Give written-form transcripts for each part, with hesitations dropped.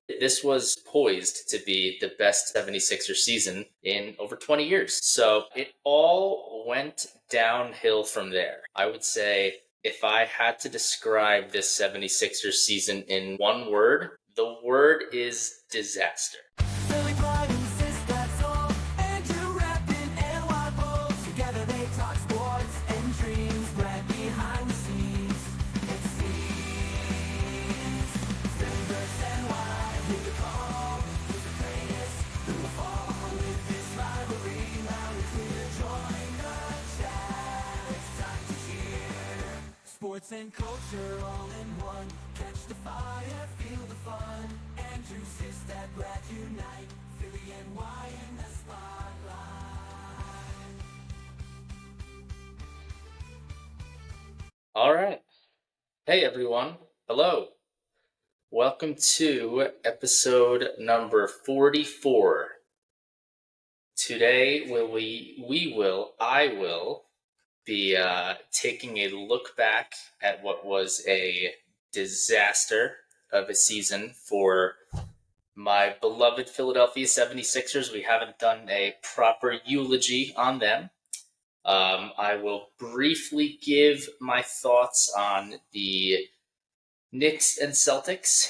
This was poised to be the best 76er season in over 20 years. So it all went downhill from there. I would say if I had to describe this 76er season in one word, the word is disaster. Sports and culture all in one. Catch the fire, feel the fun. Andrew, Sistad, Brad unite. Philly and Y in the spotlight. All right. Hey, everyone. Hello. Welcome to episode number 44. Today, I will be taking a look back at what was a disaster of a season for my beloved Philadelphia 76ers. We haven't done a proper eulogy on them. I will briefly give my thoughts on the Knicks and Celtics.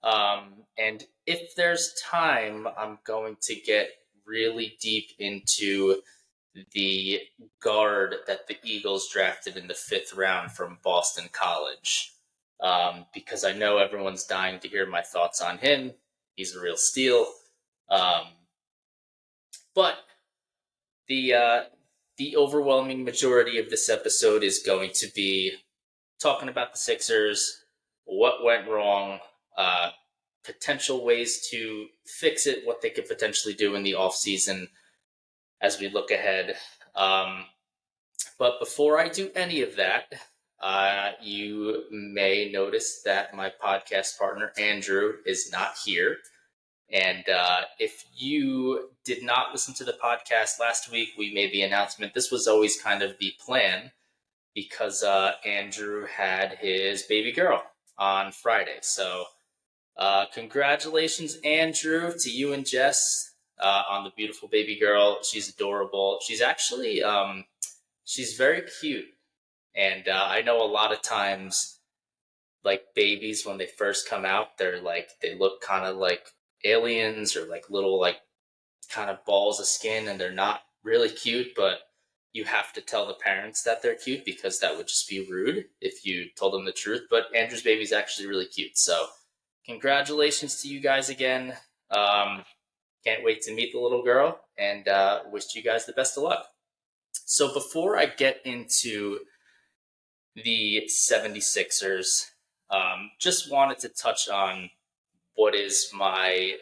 And if there's time, I'm going to get really deep into the guard that the Eagles drafted in the 5th round from Boston College, because I know everyone's dying to hear my thoughts on him. He's a real steal. But the overwhelming majority of this episode is going to be talking about the Sixers, what went wrong, potential ways to fix it, what they could potentially do in the offseason as we look ahead. But before I do any of that, you may notice that my podcast partner, Andrew, is not here. And if you did not listen to the podcast last week, we made the announcement. This was always kind of the plan because Andrew had his baby girl on Friday. So congratulations, Andrew, to you and Jess on the beautiful baby girl. She's adorable. She's actually, she's very cute. And I know a lot of times, like babies, when they first come out, they look kind of like aliens or like little, like kind of balls of skin, and they're not really cute, but you have to tell the parents that they're cute because that would just be rude if you told them the truth. But Andrew's baby's actually really cute. So congratulations to you guys again. Can't wait to meet the little girl, and wish you guys the best of luck. So before I get into the 76ers, just wanted to touch on what is my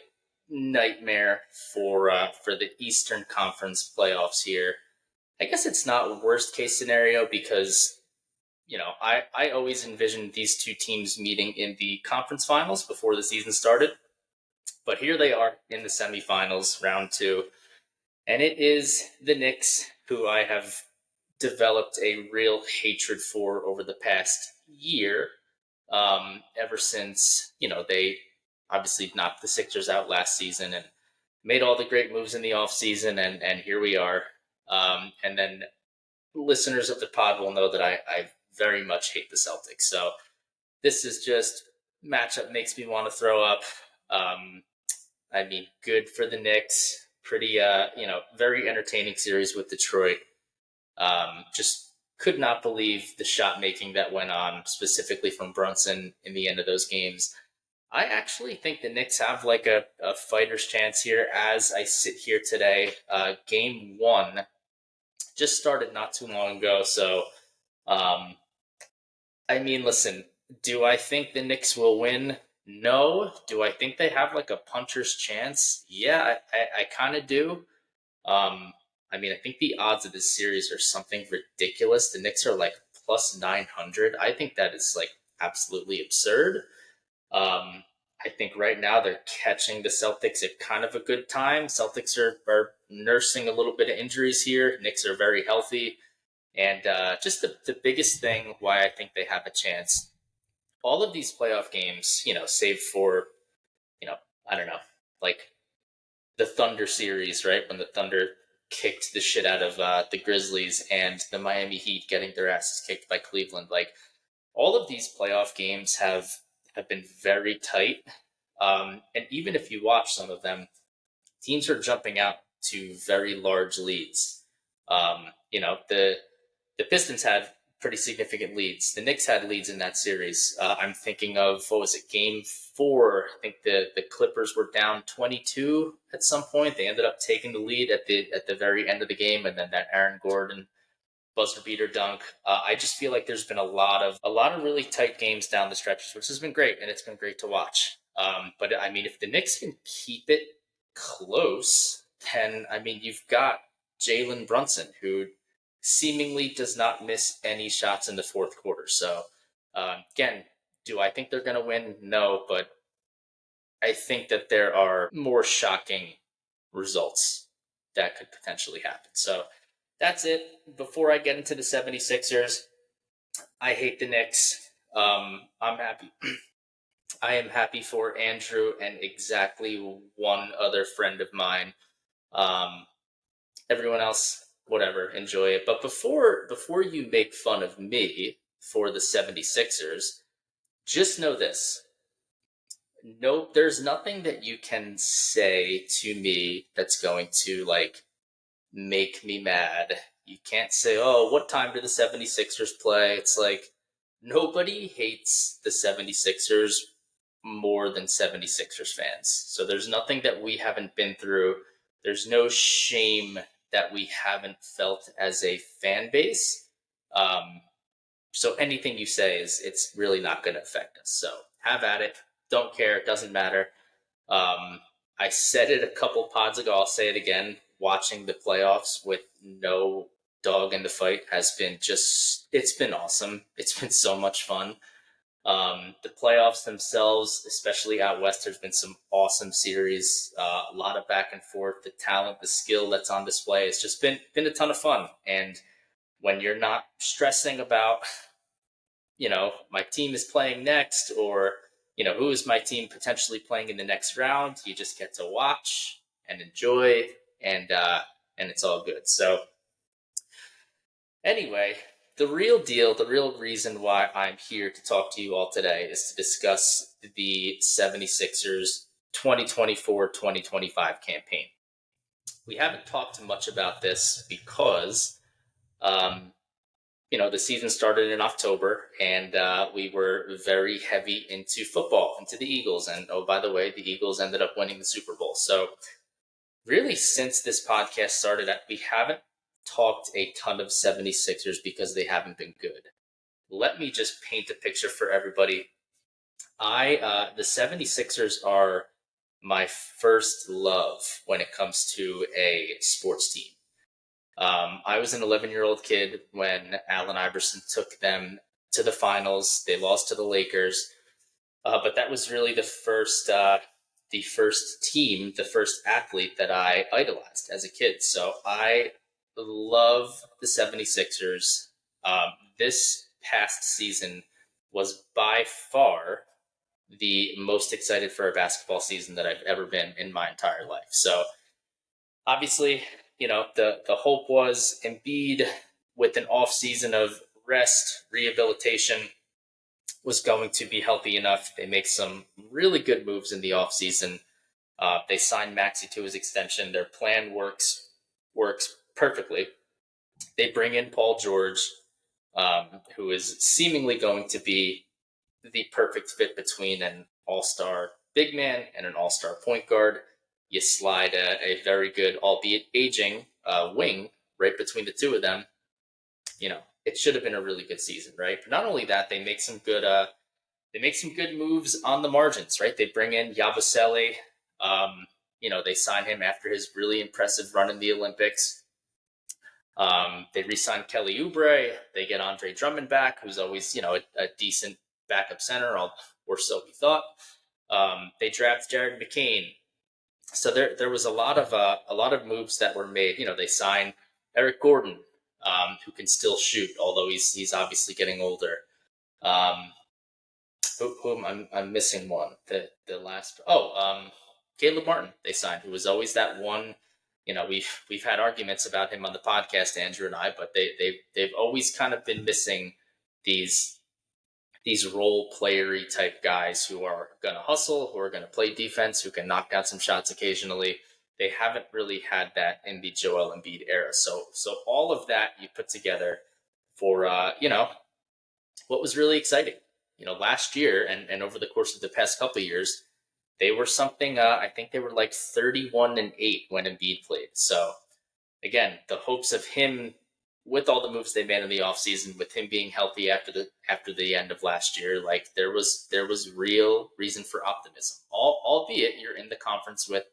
nightmare for the Eastern Conference playoffs here. I guess it's not worst case scenario because, I always envisioned these two teams meeting in the conference finals before the season started. But here they are in the semifinals, round 2. And it is the Knicks, who I have developed a real hatred for over the past year, ever since, they obviously knocked the Sixers out last season and made all the great moves in the offseason, and here we are. And then listeners of the pod will know that I very much hate the Celtics. So this is just matchup makes me want to throw up. Good for the Knicks. Pretty, very entertaining series with Detroit. Just could not believe the shot making that went on, specifically from Brunson in the end of those games. I actually think the Knicks have like a fighter's chance here as I sit here today. Game 1 just started not too long ago. So, listen, do I think the Knicks will win? No. Do I think they have like a puncher's chance? Yeah, I kind of do. I think the odds of this series are something ridiculous. The Knicks are like plus 900. I think that is like absolutely absurd. I think right now they're catching the Celtics at kind of a good time. Celtics are nursing a little bit of injuries here. Knicks are very healthy. And just the biggest thing why I think they have a chance, all of these playoff games, save for, I don't know, like the Thunder series, right? When the Thunder kicked the shit out of the Grizzlies, and the Miami Heat getting their asses kicked by Cleveland. Like all of these playoff games have been very tight. And even if you watch some of them, teams are jumping out to very large leads. The Pistons had pretty significant leads. The Knicks had leads in that series. I'm thinking of, what was it, Game 4? I think the Clippers were down 22 at some point. They ended up taking the lead at the very end of the game, and then that Aaron Gordon buzzer beater dunk. I just feel like there's been a lot of really tight games down the stretches, which has been great, and it's been great to watch. But I mean, if the Knicks can keep it close, then I mean, you've got Jalen Brunson, who seemingly does not miss any shots in the fourth quarter. So again, do I think they're going to win? No, but I think that there are more shocking results that could potentially happen. So that's it. Before I get into the 76ers, I hate the Knicks. I'm happy. I am happy for Andrew and exactly one other friend of mine. Everyone else, whatever, enjoy it. But before you make fun of me for the 76ers, just know this. No, there's nothing that you can say to me that's going to like make me mad. You can't say, "Oh, what time do the 76ers play?" It's like nobody hates the 76ers more than 76ers fans. So there's nothing that we haven't been through. There's no shame that we haven't felt as a fan base. So anything you say it's really not going to affect us. So have at it. Don't care. It doesn't matter. I said it a couple pods ago. I'll say it again. Watching the playoffs with no dog in the fight has been it's been awesome. It's been so much fun. The playoffs themselves, especially out west, there's been some awesome series, a lot of back and forth, the talent, the skill that's on display. It's just been a ton of fun. And when you're not stressing about, my team is playing next, or, who is my team potentially playing in the next round, you just get to watch and enjoy, and it's all good. So anyway, the real deal, the real reason why I'm here to talk to you all today is to discuss the 76ers 2024-2025 campaign. We haven't talked much about this because, the season started in October, and we were very heavy into football, into the Eagles. And oh, by the way, the Eagles ended up winning the Super Bowl. So really, since this podcast started, we haven't talked a ton of 76ers because they haven't been good. Let me just paint a picture for everybody. The 76ers are my first love when it comes to a sports team. I was an 11-year-old kid when Allen Iverson took them to the finals. They lost to the Lakers, but that was really the first team, the first athlete that I idolized as a kid. So I love the 76ers. This past season was by far the most excited for a basketball season that I've ever been in my entire life. So obviously, the hope was Embiid, with an off season of rest, rehabilitation, was going to be healthy enough. They make some really good moves in the off season. They signed Maxey to his extension. Their plan works perfectly. They bring in Paul George, who is seemingly going to be the perfect fit between an all-star big man and an all-star point guard. You slide a very good, albeit aging, wing right between the two of them. It should have been a really good season, right? But not only that, they make some good moves on the margins, right? They bring in Yabusele. They sign him after his really impressive run in the Olympics. They re-sign Kelly Oubre. They get Andre Drummond back, who's always, a decent backup center, or so we thought. They draft Jared McCain. So there was a lot of moves that were made. They signed Eric Gordon, who can still shoot, although he's obviously getting older. I'm missing one. The last. Caleb Martin they signed, who was always that one. We've had arguments about him on the podcast, Andrew and I, but they've always kind of been missing these role playery type guys who are going to hustle, who are going to play defense, who can knock down some shots occasionally. They haven't really had that in the Joel Embiid era. So all of that you put together for what was really exciting. Last year and over the course of the past couple of years, they were something. I think they were like 31-8 when Embiid played. So again, the hopes of him, with all the moves they made in the offseason, with him being healthy after the end of last year, like there was real reason for optimism. Albeit you're in the conference with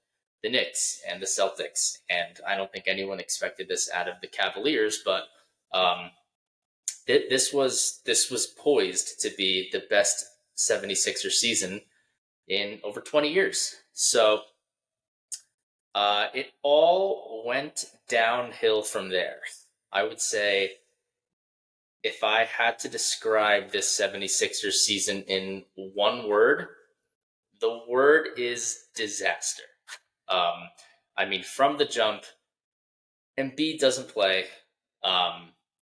the Knicks and the Celtics, and I don't think anyone expected this out of the Cavaliers, but this was poised to be the best 76er season in over 20 years. So it all went downhill from there. I would say if I had to describe this 76ers season in one word, the word is disaster. From the jump, Embiid doesn't play.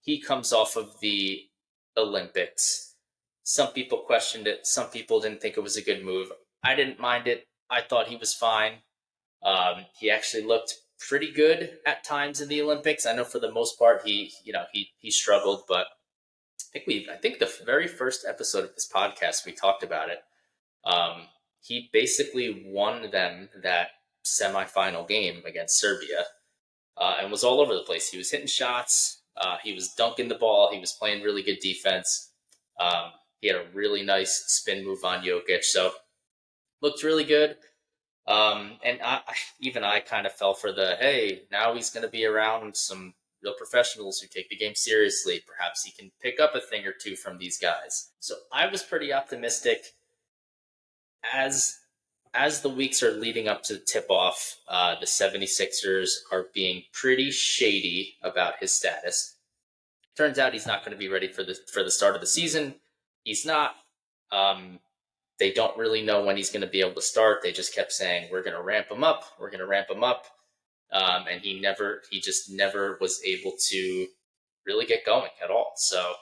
He comes off of the Olympics. Some people questioned it. Some people didn't think it was a good move. I didn't mind it. I thought he was fine. He actually looked pretty good at times in the Olympics. I know for the most part he struggled, but I think the very first episode of this podcast we talked about it. He basically won them that semifinal game against Serbia, and was all over the place. He was hitting shots. He was dunking the ball. He was playing really good defense. He had a really nice spin move on Jokic, so looked really good. And I kind of fell for the, hey, now he's going to be around some real professionals who take the game seriously. Perhaps he can pick up a thing or two from these guys. So I was pretty optimistic. As the weeks are leading up to the tip-off, the 76ers are being pretty shady about his status. Turns out he's not going to be ready for the start of the season. He's not. They don't really know when he's going to be able to start. They just kept saying, we're going to ramp him up. We're going to ramp him up. And he just never was able to really get going at all. So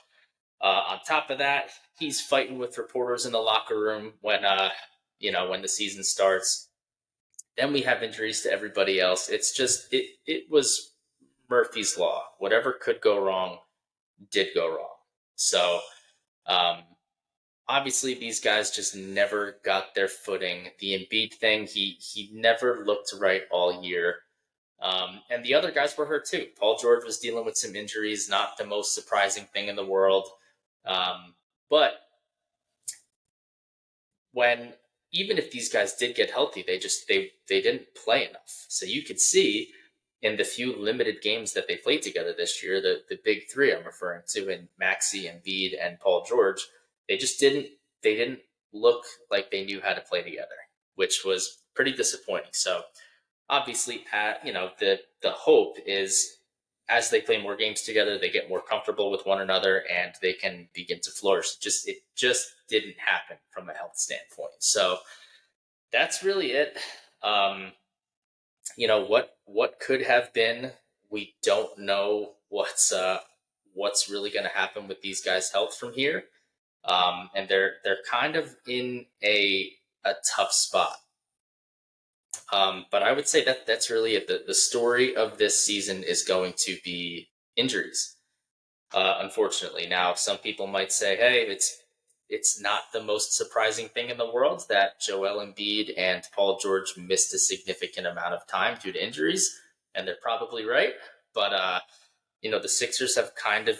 on top of that, he's fighting with reporters in the locker room when the season starts. Then we have injuries to everybody else. It's just, it was Murphy's Law. Whatever could go wrong did go wrong. So, obviously, these guys just never got their footing. The Embiid thing, he never looked right all year. And the other guys were hurt too. Paul George was dealing with some injuries, not the most surprising thing in the world. But even if these guys did get healthy, they didn't play enough. So you could see in the few limited games that they played together this year, the big three I'm referring to, in Maxey, Embiid, and Paul George, they didn't look like they knew how to play together, which was pretty disappointing. So obviously, the hope is as they play more games together, they get more comfortable with one another and they can begin to flourish. It just didn't happen from a health standpoint. So that's really it. What could have been, we don't know what's really going to happen with these guys' health from here. And they're kind of in a tough spot. But I would say that's really it. The story of this season is going to be injuries. Unfortunately, now some people might say, "Hey, it's not the most surprising thing in the world that Joel Embiid and Paul George missed a significant amount of time due to injuries," and they're probably right. But the Sixers have kind of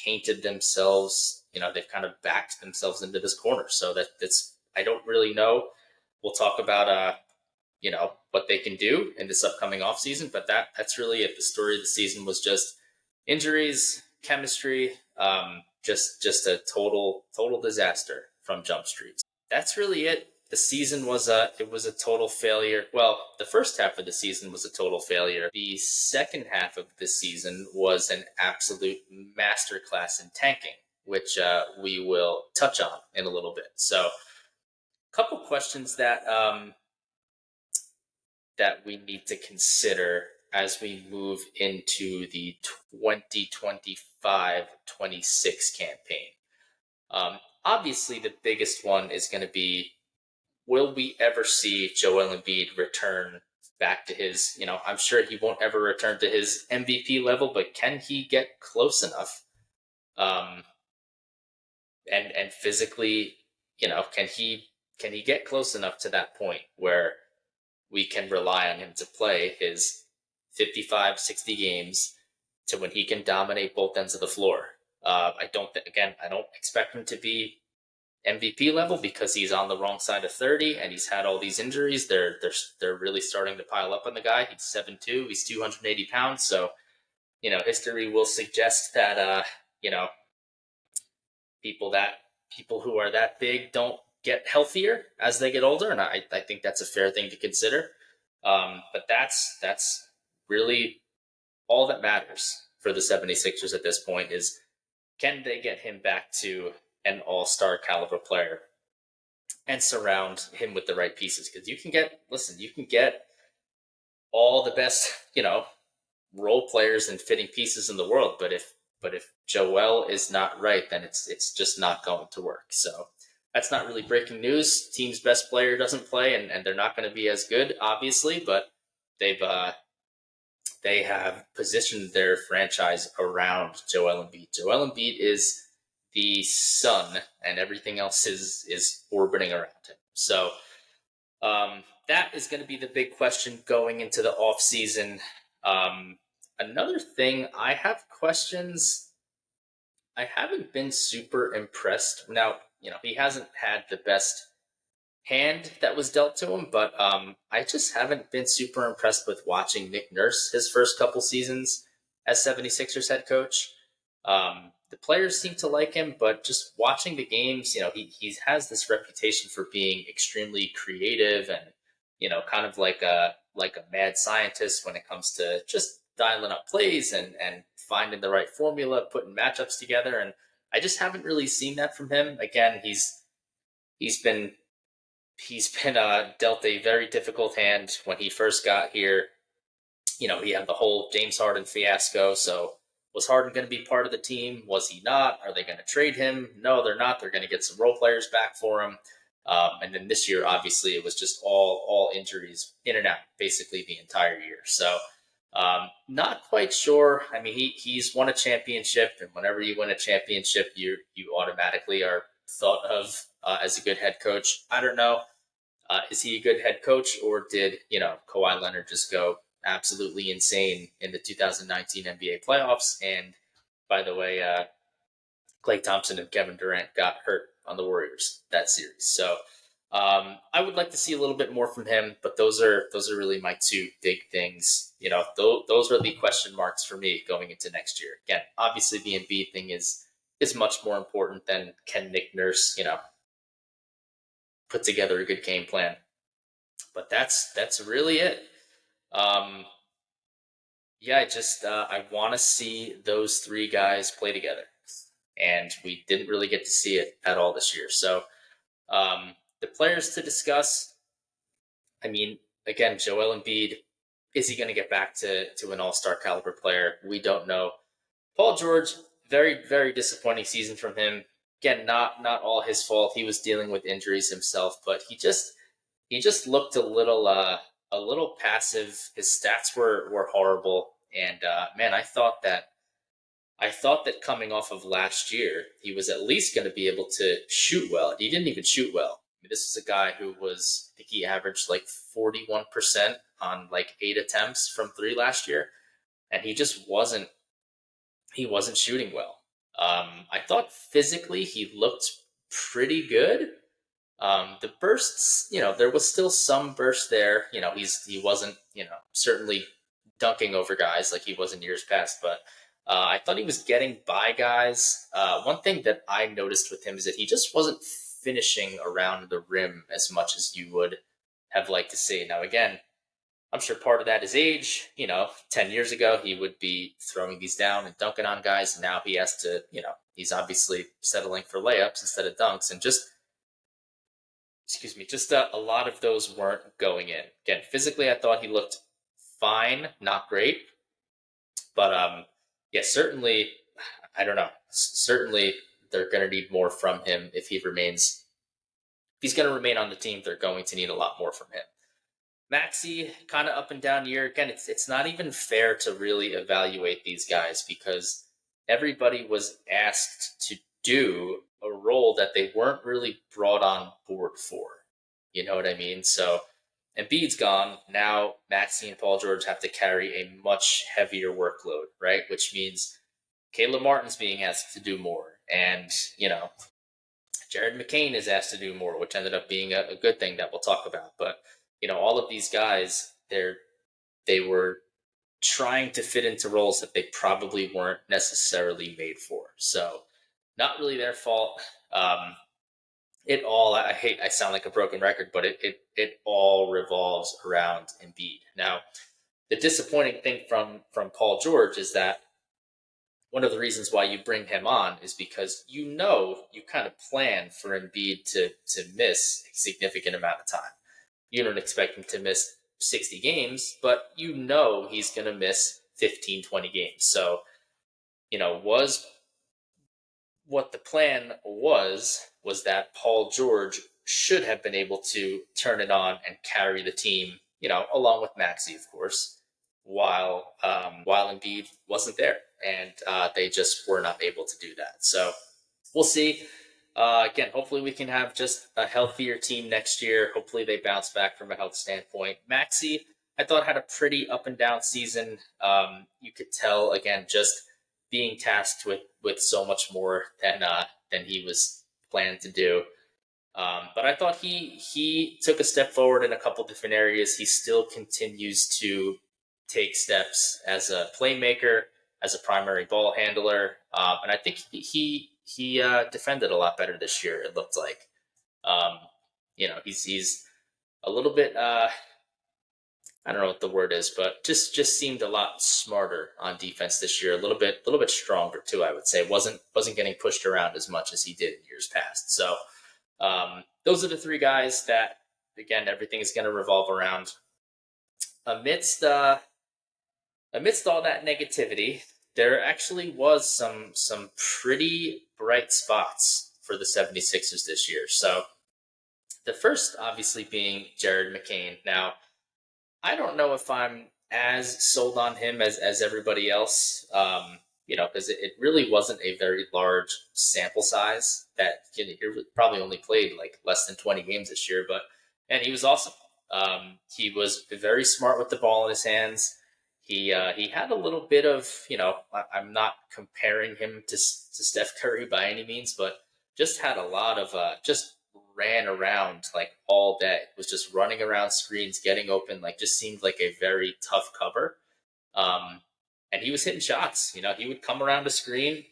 painted themselves. They've kind of backed themselves into this corner. So that's I don't really know. We'll talk about what they can do in this upcoming offseason, but that's really it. The story of the season was just injuries, chemistry, just a total disaster from Jump Street. That's really it. The season was a total failure. Well, the first half of the season was a total failure. The second half of the season was an absolute masterclass in tanking, which we will touch on in a little bit. So, a couple questions that that we need to consider as we move into the 2025-26 campaign? Obviously, the biggest one is going to be, will we ever see Joel Embiid return back to his, I'm sure he won't ever return to his MVP level, but can he get close enough? Um, and physically, can he get close enough to that point where we can rely on him to play his 55, 60 games to when he can dominate both ends of the floor? I don't expect him to be MVP level because he's on the wrong side of 30 and he's had all these injuries. They're really starting to pile up on the guy. He's 7'2", he's 280 pounds. So, history will suggest that, people who are that big don't get healthier as they get older. And I think that's a fair thing to consider. But that's really all that matters for the 76ers at this point is, can they get him back to an all-star caliber player and surround him with the right pieces? Because you can get all the best, role players and fitting pieces in the world, but if Joel is not right, then it's just not going to work. So that's not really breaking news. Team's best player doesn't play, and they're not going to be as good, obviously, but they have positioned their franchise around Joel Embiid. Joel Embiid is the sun, and everything else is orbiting around him. So that is going to be the big question going into the offseason. Another thing, I have questions. I haven't been super impressed. Now, he hasn't had the best hand that was dealt to him, but I just haven't been super impressed with watching Nick Nurse his first couple seasons as 76ers head coach. The players seem to like him, but just watching the games, he has this reputation for being extremely creative and, kind of like a mad scientist when it comes to just dialing up plays and finding the right formula, putting matchups together. And I just haven't really seen that from him. Again, he's been dealt a very difficult hand when he first got here. He had the whole James Harden fiasco. So was Harden going to be part of the team? Was he not? Are they going to trade him? No, they're not. They're going to get some role players back for him. And then this year, obviously, it was just all injuries in and out, basically the entire year. So not quite sure. I mean, he's won a championship, and whenever you win a championship, you automatically are thought of as a good head coach. I don't know. Is he a good head coach, or did Kawhi Leonard just go absolutely insane in the 2019 NBA playoffs? And by the way, Klay Thompson and Kevin Durant got hurt on the Warriors that series. So I would like to see a little bit more from him, but those are really my two big things. Those are the question marks for me going into next year. Again, obviously the Embiid thing is much more important than can Nick Nurse, put together a good game plan. But that's really it. I want to see those three guys play together, and we didn't really get to see it at all this year. So the players to discuss, I mean, again, Joel Embiid, is he going to get back to an all-star caliber player? We don't know. Paul George, very, very disappointing season from him. Again, not all his fault. He was dealing with injuries himself, but he just looked a little passive. His stats were horrible, and man, I thought that coming off of last year, he was at least going to be able to shoot well. He didn't even shoot well. I mean, this is a guy who I think he averaged like 41% on like 8 attempts from 3 last year, and he just wasn't shooting well. I thought physically he looked pretty good. The bursts, there was still some burst there. He wasn't, certainly dunking over guys like he was in years past, but I thought he was getting by guys. One thing that I noticed with him is that he just wasn't finishing around the rim as much as you would have liked to see. Now, again, I'm sure part of that is age. 10 years ago, he would be throwing these down and dunking on guys. And now he has to, he's obviously settling for layups instead of dunks. And just excuse me, just a lot of those weren't going in. Again, physically, I thought he looked fine, not great, but yeah, certainly, I don't know. Certainly, they're going to need more from him if he remains. If he's going to remain on the team, they're going to need a lot more from him. Maxey, kind of up and down year. Again, it's not even fair to really evaluate these guys because everybody was asked to do a role that they weren't really brought on board for. You know what I mean? So Embiid's gone. Now Maxey and Paul George have to carry a much heavier workload, right? Which means Caleb Martin's being asked to do more. And, Jared McCain is asked to do more, which ended up being a good thing that we'll talk about. But, all of these guys, they were trying to fit into roles that they probably weren't necessarily made for. So not really their fault. I sound like a broken record, but it all revolves around Embiid. Now, the disappointing thing from Paul George is that one of the reasons why you bring him on is because you kind of plan for Embiid to miss a significant amount of time. You don't expect him to miss 60 games, but he's going to miss 15, 20 games. So, was what the plan was that Paul George should have been able to turn it on and carry the team, along with Maxey, of course, while Embiid wasn't there, and they just were not able to do that. So we'll see. Again, hopefully we can have just a healthier team next year. Hopefully they bounce back from a health standpoint. Maxey, I thought, had a pretty up and down season. You could tell, again, just being tasked with so much more than he was planning to do. But I thought he took a step forward in a couple different areas. He still continues to take steps as a playmaker, as a primary ball handler, and I think he defended a lot better this year. It looked like, he's a little bit. I don't know what the word is, but just seemed a lot smarter on defense this year. A little bit stronger too. I would say wasn't getting pushed around as much as he did in years past. So those are the three guys that, again, everything is going to revolve around. Amidst all that negativity, there actually was some pretty bright spots for the 76ers this year. So the first, obviously, being Jared McCain. Now, I don't know if I'm as sold on him as everybody else, because it really wasn't a very large sample size. That he probably only played like less than 20 games this year, and he was awesome. He was very smart with the ball in his hands. He had a little bit of, I'm not comparing him to Steph Curry by any means, but just had a lot of just ran around like all day, was just running around screens, getting open, like just seemed like a very tough cover. And he was hitting shots. He would come around a screen,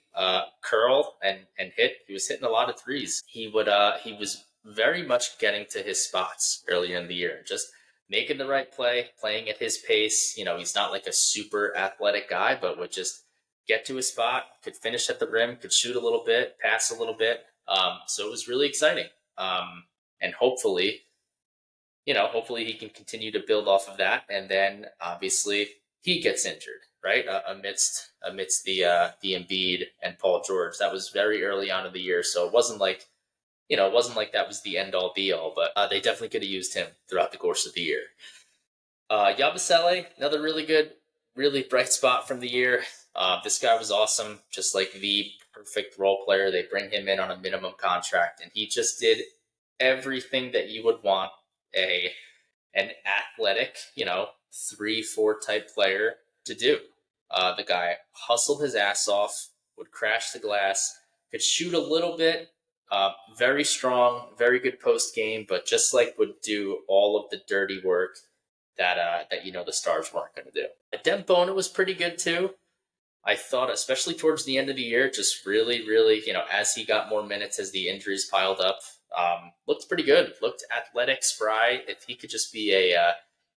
curl and hit. He was hitting a lot of threes. He was very much getting to his spots earlier in the year, just making the right play, playing at his pace. He's not like a super athletic guy, but would just get to his spot, could finish at the rim, could shoot a little bit, pass a little bit. So it was really exciting. And hopefully he can continue to build off of that. And then obviously he gets injured, right? Amidst the Embiid and Paul George. That was very early on in the year. So it wasn't like that was the end all be all, but they definitely could have used him throughout the course of the year. Yabusele, another really good, really bright spot from the year. This guy was awesome, just like the perfect role player. They bring him in on a minimum contract, and he just did everything that you would want an athletic, 3-4 type player to do. The guy hustled his ass off, would crash the glass, could shoot a little bit, very strong, very good post game, but just like would do all of the dirty work that the Stars weren't going to do. Dembona was pretty good too. I thought, especially towards the end of the year, just really, really, as he got more minutes, as the injuries piled up, looked pretty good. Looked athletic, spry. If he could just be a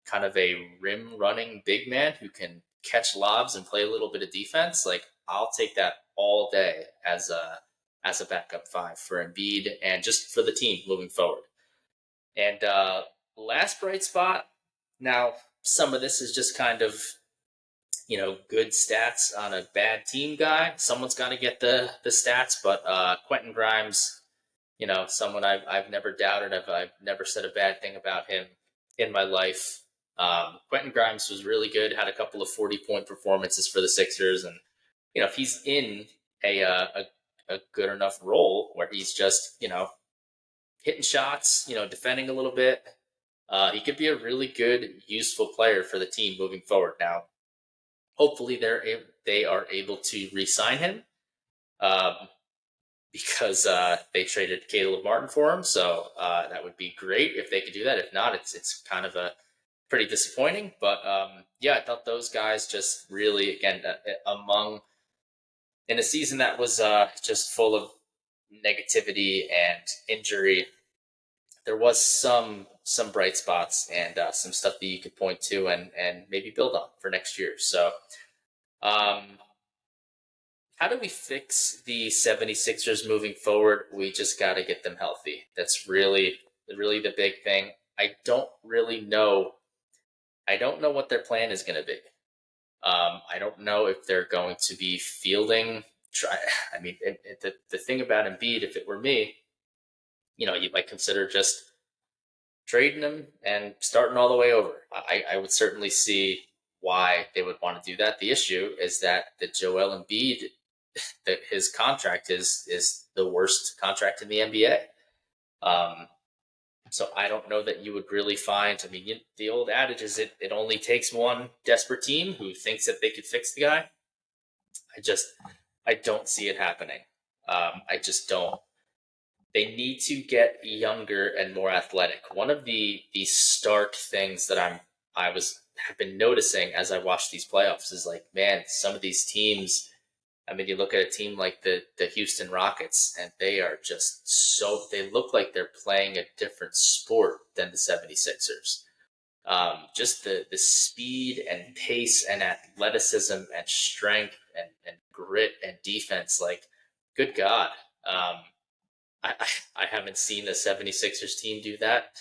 kind of a rim running big man who can catch lobs and play a little bit of defense, like I'll take that all day as a backup five for Embiid and just for the team moving forward. And last bright spot. Now, some of this is just kind of good stats on a bad team guy. Someone's got to get the stats, but Quentin Grimes, someone I've never doubted. I've never said a bad thing about him in my life. Quentin Grimes was really good. Had a couple of 40-point performances for the Sixers, and if he's in a good enough role where he's just hitting shots, defending a little bit, he could be a really good, useful player for the team moving forward. Now, hopefully, they are able to re-sign him. Um, because they traded Caleb Martin for him. So that would be great if they could do that. If not, it's kind of a pretty disappointing. But yeah, I thought those guys just really, again, among in a season that was just full of negativity and injury, there was some bright spots and some stuff that you could point to and maybe build on for next year. So how do we fix the 76ers moving forward? We just got to get them healthy. That's really the big thing. I don't really know. I don't know what their plan is going to be. I don't know if they're going to be fielding. I mean, the thing about Embiid, if it were me, you might consider just trading him and starting all the way over. I would certainly see why they would want to do that. The issue is that the Joel Embiid, that his contract is the worst contract in the NBA. So I don't know that you would really find. I mean, the old adage is it only takes one desperate team who thinks that they could fix the guy. I don't see it happening. I just don't. They need to get younger and more athletic. One of the stark things that have been noticing as I watch these playoffs is like, man, some of these teams. I mean, you look at a team like the Houston Rockets, and they are just they look like they're playing a different sport than the 76ers. Just the speed and pace and athleticism and strength and grit and defense, like, good God. I haven't seen the 76ers team do that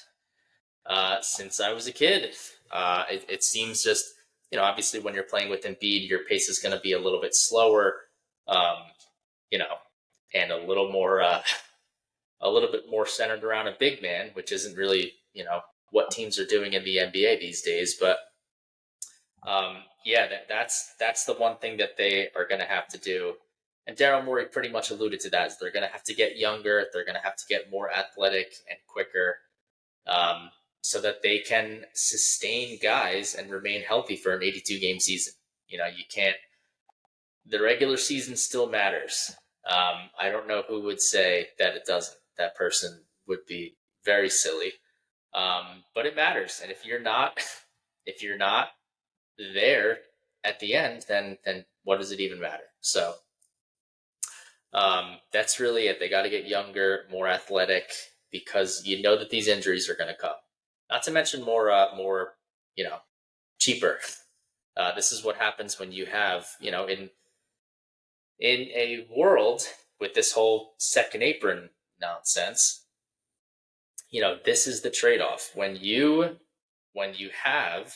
since I was a kid. It seems just, obviously when you're playing with Embiid, your pace is going to be a little bit slower. Um, and a little bit more centered around a big man, which isn't really, what teams are doing in the NBA these days. But yeah, that's the one thing that they are going to have to do. And Daryl Morey pretty much alluded to that. Is they're going to have to get younger. They're going to have to get more athletic and quicker, so that they can sustain guys and remain healthy for an 82 game season. You can't. The regular season still matters. I don't know who would say that it doesn't. That person would be very silly. But it matters. And if you're not there at the end, then what does it even matter? So that's really it. They got to get younger, more athletic, because that these injuries are going to come. Not to mention more cheaper. This is what happens when you have in a world with this whole second apron nonsense. This is the trade-off. When you have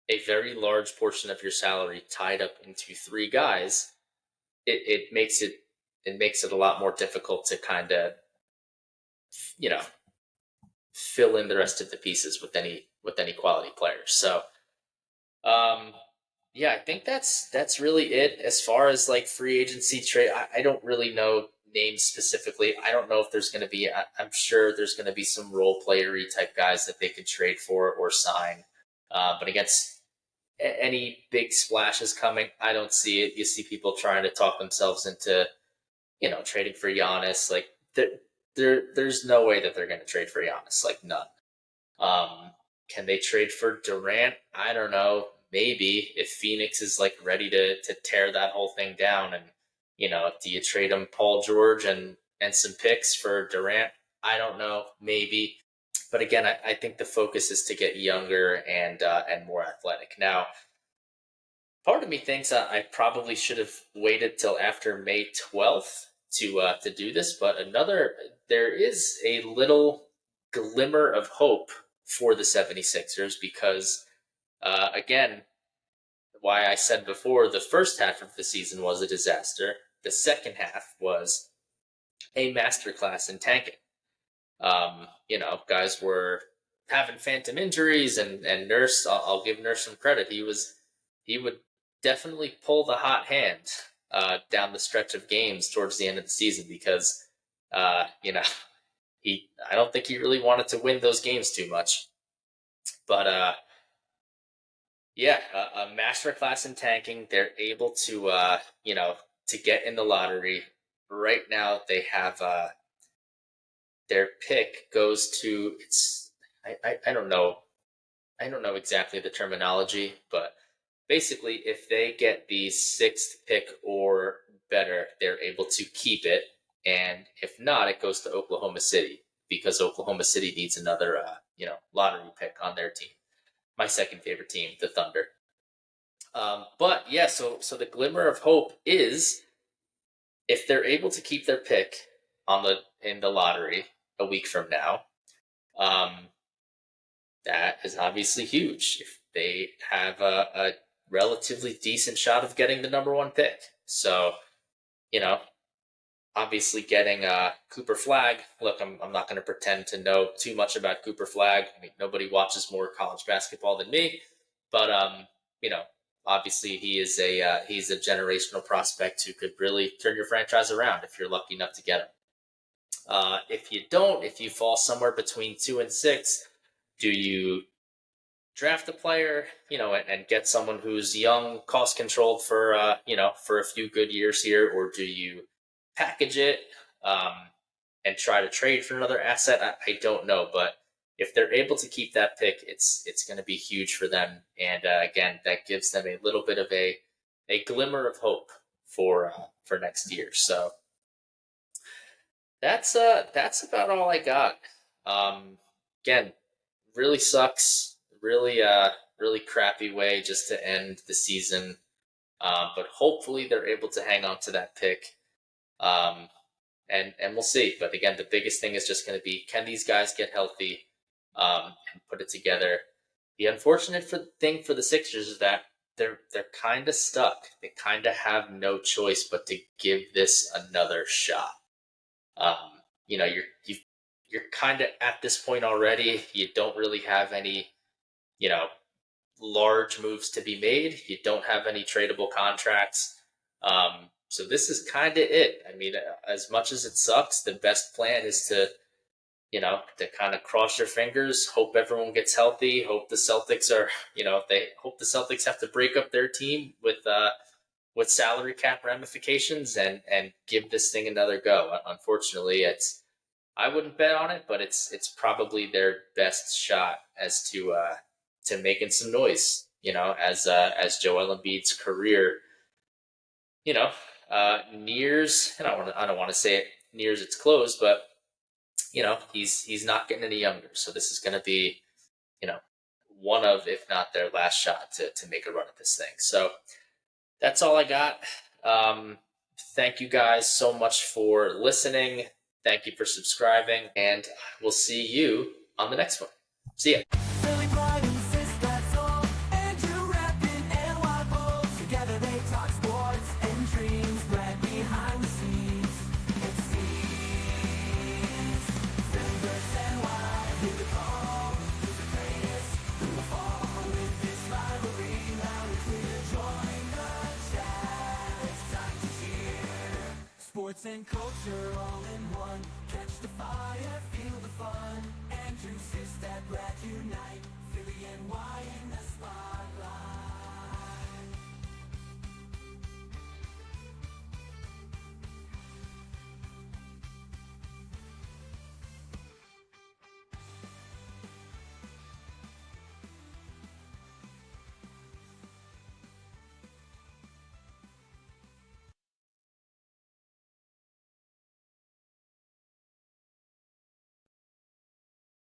a very large portion of your salary tied up into three guys, it makes it a lot more difficult to kind of fill in the rest of the pieces with any quality players. So yeah, I think that's really it as far as like free agency trade. I don't really know names specifically. I don't know if there's going to be. I'm sure there's going to be some role playery type guys that they could trade for or sign. But against any big splashes coming, I don't see it. You see people trying to talk themselves into trading for Giannis. Like there's no way that they're going to trade for Giannis. Like none. Can they trade for Durant? I don't know. Maybe if Phoenix is like ready to tear that whole thing down, and do you trade him Paul George and some picks for Durant? I don't know. Maybe, but again, I think the focus is to get younger and more athletic. Now, part of me thinks I probably should have waited till after May 12th to do this, but there is a little glimmer of hope for the 76ers because, again, why I said before the first half of the season was a disaster. The second half was a masterclass in tanking. Guys were having phantom injuries, and Nurse, I'll give Nurse some credit. He would definitely pull the hot hand down the stretch of games towards the end of the season because, I don't think he really wanted to win those games too much. But a masterclass in tanking. They're able to, to get in the lottery. Right now, they have their pick goes to I don't know exactly the terminology, but basically, if they get the 6th pick or better, they're able to keep it, and if not, it goes to Oklahoma City because Oklahoma City needs another lottery pick on their team. My second favorite team, the Thunder. But yeah, so the glimmer of hope is if they're able to keep their pick in the lottery a week from now, that is obviously huge. If they have a relatively decent shot of getting the number 1 pick, so obviously getting Cooper Flagg. Look, I'm not going to pretend to know too much about Cooper Flagg. I mean, nobody watches more college basketball than me, but obviously he's a generational prospect who could really turn your franchise around if you're lucky enough to get him. If you fall somewhere between 2 and 6, do you draft a player, and get someone who's young, cost controlled for a few good years here, or do you package it and try to trade for another asset? I don't know, but if they're able to keep that pick, it's going to be huge for them, and again, that gives them a little bit of a glimmer of hope for next year. So that's about all I got. Again, really sucks. Really crappy way just to end the season. But hopefully they're able to hang on to that pick. And we'll see. But again, the biggest thing is just going to be, can these guys get healthy and put it together? The unfortunate thing for the Sixers is that they're kind of stuck. They kind of have no choice but to give this another shot. You're kind of at this point already. You don't really have any, large moves to be made. You don't have any tradable contracts. So this is kind of it. I mean, as much as it sucks, the best plan is to kind of cross your fingers, hope everyone gets healthy, hope the Celtics are, they hope the Celtics have to break up their team with salary cap ramifications and give this thing another go. Unfortunately, I wouldn't bet on it, but it's probably their best shot as to making some noise, as Joel Embiid's career, nears, and I don't want to say it nears its close, but he's not getting any younger. So this is going to be, one of, if not their last shot to make a run at this thing. So that's all I got. Thank you guys so much for listening. Thank you for subscribing, and we'll see you on the next one. See ya. Philly pride and Sistad's all. Andrew rapping and Wild Bulls. Together they talk sports and dreams. Right behind the scenes. It seems. Phillyverse and Wild. Who the call? Who's the greatest? Who will fall with this rivalry? Loud and clear. Join the chat. It's time to cheer. Sports and culture all in one.